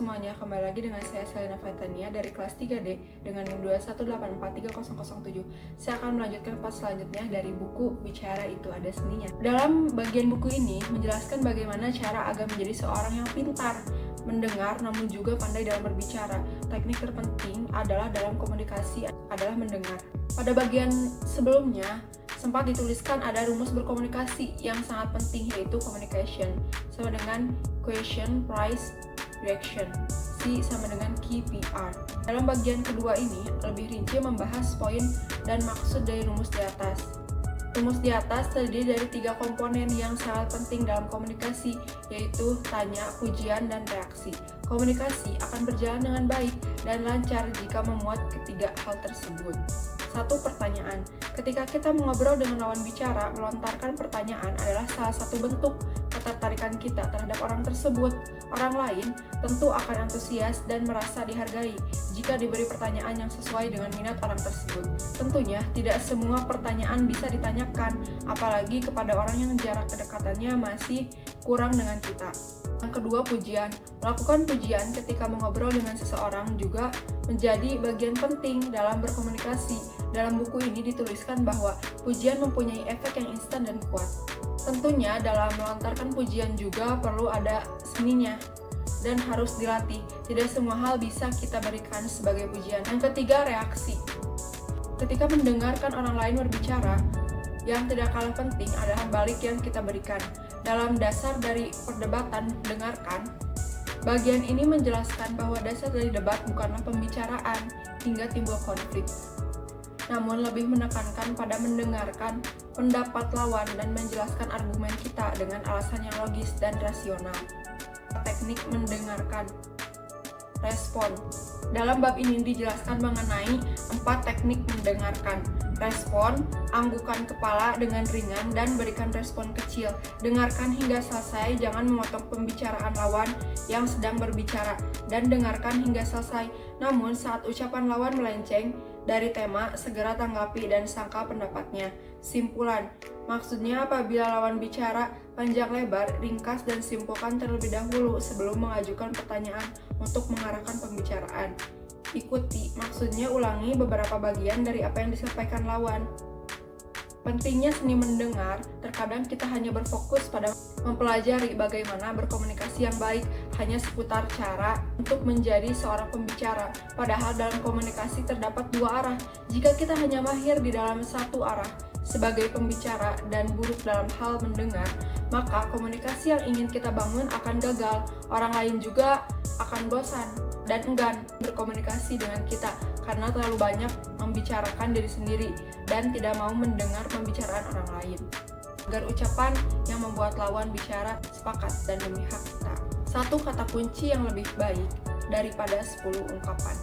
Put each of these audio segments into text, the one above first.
semuanya, kembali lagi dengan saya Selena Faitania dari kelas 3D dengan NIM 218430007. Saya akan melanjutkan part selanjutnya dari buku Bicara Itu Ada Seninya. Dalam bagian buku ini menjelaskan bagaimana cara agar menjadi seorang yang pintar mendengar namun juga pandai dalam berbicara. Teknik terpenting adalah dalam komunikasi adalah mendengar. Pada bagian sebelumnya sempat dituliskan ada rumus berkomunikasi yang sangat penting, yaitu communication sama dengan question, price, reaction. C sama dengan KPR. Dalam bagian kedua ini lebih rinci membahas poin dan maksud dari rumus di atas. Rumus di atas terdiri dari 3 komponen yang sangat penting dalam komunikasi, yaitu tanya, pujian, dan reaksi. Komunikasi akan berjalan dengan baik dan lancar jika memuat ketiga hal tersebut. 1. Pertanyaan. Ketika kita mengobrol dengan lawan bicara, melontarkan pertanyaan adalah salah satu bentuk ketertarikan kita terhadap orang tersebut. Orang lain tentu akan antusias dan merasa dihargai jika diberi pertanyaan yang sesuai dengan minat orang tersebut. Tentunya tidak semua pertanyaan bisa ditanyakan, apalagi kepada orang yang jarak kedekatannya masih kurang dengan kita. Yang kedua, pujian. Melakukan pujian ketika mengobrol dengan seseorang juga menjadi bagian penting dalam berkomunikasi. Dalam buku ini dituliskan bahwa pujian mempunyai efek yang instan dan kuat. Tentunya dalam melontarkan pujian juga perlu ada seninya dan harus dilatih. Tidak semua hal bisa kita berikan sebagai pujian. Yang ketiga, reaksi. Ketika mendengarkan orang lain berbicara, yang tidak kalah penting adalah balik yang kita berikan. Dalam dasar dari perdebatan, dengarkan. Bagian ini menjelaskan bahwa dasar dari debat bukanlah pembicaraan hingga timbul konflik, namun lebih menekankan pada mendengarkan pendapat lawan dan menjelaskan argumen kita dengan alasan yang logis dan rasional. Teknik mendengarkan. Respon. Dalam bab ini dijelaskan mengenai 4 teknik mendengarkan. Respon, anggukkan kepala dengan ringan dan berikan respon kecil. Dengarkan hingga selesai, jangan memotong pembicaraan lawan yang sedang berbicara, dan dengarkan hingga selesai. Namun saat ucapan lawan melenceng dari tema, segera tanggapi dan sangkal pendapatnya. Simpulan. Maksudnya apabila lawan bicara panjang lebar, ringkas dan simpulkan terlebih dahulu sebelum mengajukan pertanyaan untuk mengarahkan pembicaraan. Ikuti, maksudnya ulangi beberapa bagian dari apa yang disampaikan lawan. Pentingnya seni mendengar, terkadang kita hanya berfokus pada mempelajari bagaimana berkomunikasi yang baik, hanya seputar cara untuk menjadi seorang pembicara. Padahal dalam komunikasi terdapat 2 arah. Jika kita hanya mahir di dalam satu arah sebagai pembicara dan buruk dalam hal mendengar, maka komunikasi yang ingin kita bangun akan gagal. Orang lain juga akan bosan dan enggan berkomunikasi dengan kita karena terlalu banyak membicarakan diri sendiri dan tidak mau mendengar pembicaraan orang lain. Agar ucapan yang membuat lawan bicara sepakat dan memihak kita. 1 kata kunci yang lebih baik daripada 10 ungkapan.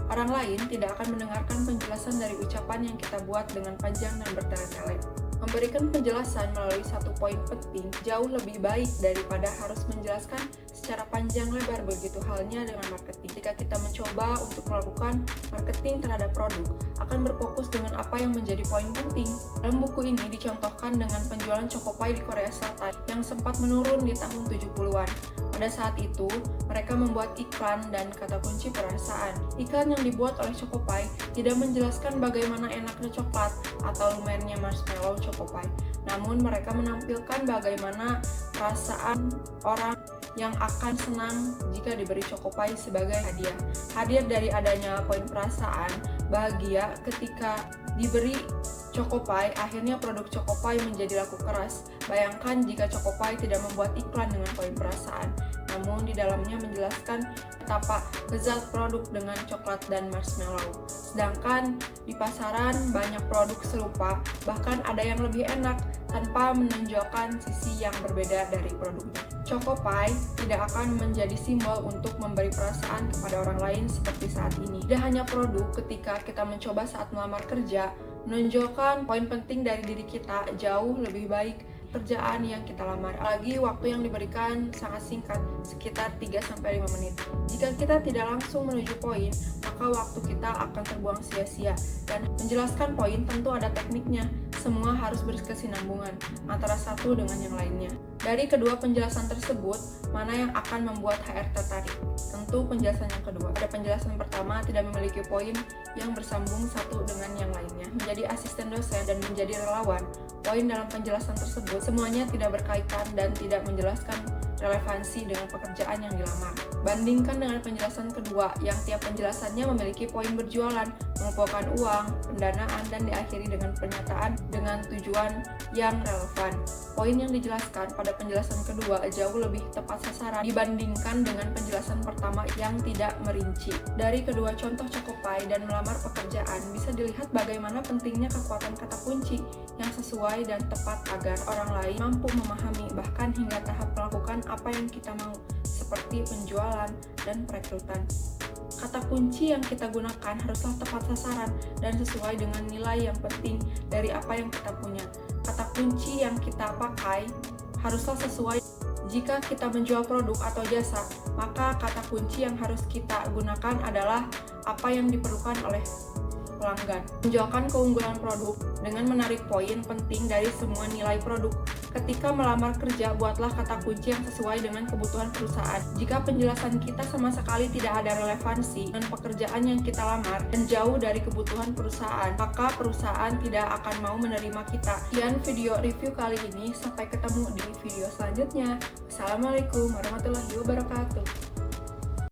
Orang lain tidak akan mendengarkan penjelasan dari ucapan yang kita buat dengan panjang dan bertele-tele. Memberikan penjelasan melalui 1 poin penting jauh lebih baik daripada harus menjelaskan secara panjang lebar. Begitu halnya dengan marketing. Jika kita mencoba untuk melakukan marketing terhadap produk, akan berfokus dengan apa yang menjadi poin penting. Dalam buku ini dicontohkan dengan penjualan Chocopie di Korea Selatan yang sempat menurun di tahun 70-an. Pada saat itu, mereka membuat iklan dan kata kunci perasaan. Iklan yang dibuat oleh Chocopie tidak menjelaskan bagaimana enaknya coklat atau lumernya marshmallow Chocopie. Namun mereka menampilkan bagaimana perasaan orang yang akan senang jika diberi Chocopie sebagai hadiah. Hadir dari adanya poin perasaan, bahagia ketika diberi Chocopie, akhirnya produk Chocopie menjadi laku keras. Bayangkan jika Chocopie tidak membuat iklan dengan poin perasaan, namun di dalamnya menjelaskan betapa lezat produk dengan coklat dan marshmallow. Sedangkan di pasaran banyak produk serupa, bahkan ada yang lebih enak tanpa menonjolkan sisi yang berbeda dari produknya. Chocopie tidak akan menjadi simbol untuk memberi perasaan kepada orang lain seperti saat ini. Tidak hanya produk, ketika kita mencoba saat melamar kerja, menonjolkan poin penting dari diri kita jauh lebih baik pekerjaan yang kita lamar. Apalagi waktu yang diberikan sangat singkat, sekitar 3-5 menit. Jika kita tidak langsung menuju poin, maka waktu kita akan terbuang sia-sia. Dan menjelaskan poin tentu ada tekniknya. Semua harus berkesinambungan antara satu dengan yang lainnya. Dari kedua penjelasan tersebut, mana yang akan membuat HR tertarik? Tentu penjelasan yang kedua. Pada penjelasan pertama, tidak memiliki poin yang bersambung satu dengan yang lainnya. Menjadi asisten dosen dan menjadi relawan, poin dalam penjelasan tersebut semuanya tidak berkaitan dan tidak menjelaskan relevansi dengan pekerjaan yang dilamar. Bandingkan dengan penjelasan kedua yang tiap penjelasannya memiliki poin berjualan, mengumpulkan uang, pendanaan, dan diakhiri dengan pernyataan dengan tujuan yang relevan. Poin yang dijelaskan pada penjelasan kedua jauh lebih tepat sasaran dibandingkan dengan penjelasan pertama yang tidak merinci. Dari kedua contoh Cakupai dan melamar pekerjaan bisa dilihat bagaimana pentingnya kekuatan kata kunci yang sesuai dan tepat agar orang lain mampu memahami bahkan hingga tahap melakukan apa yang kita mau, seperti penjualan dan perekrutan. Kata kunci yang kita gunakan haruslah tepat sasaran dan sesuai dengan nilai yang penting dari apa yang kita punya. Kata kunci yang kita pakai haruslah sesuai. Jika kita menjual produk atau jasa, maka kata kunci yang harus kita gunakan adalah apa yang diperlukan oleh pelanggan. Menjualkan keunggulan produk dengan menarik poin penting dari semua nilai produk. Ketika melamar kerja, buatlah kata kunci yang sesuai dengan kebutuhan perusahaan. Jika penjelasan kita sama sekali tidak ada relevansi dengan pekerjaan yang kita lamar dan jauh dari kebutuhan perusahaan, maka perusahaan tidak akan mau menerima kita. Sekian video review kali ini, sampai ketemu di video selanjutnya. Assalamualaikum warahmatullahi wabarakatuh.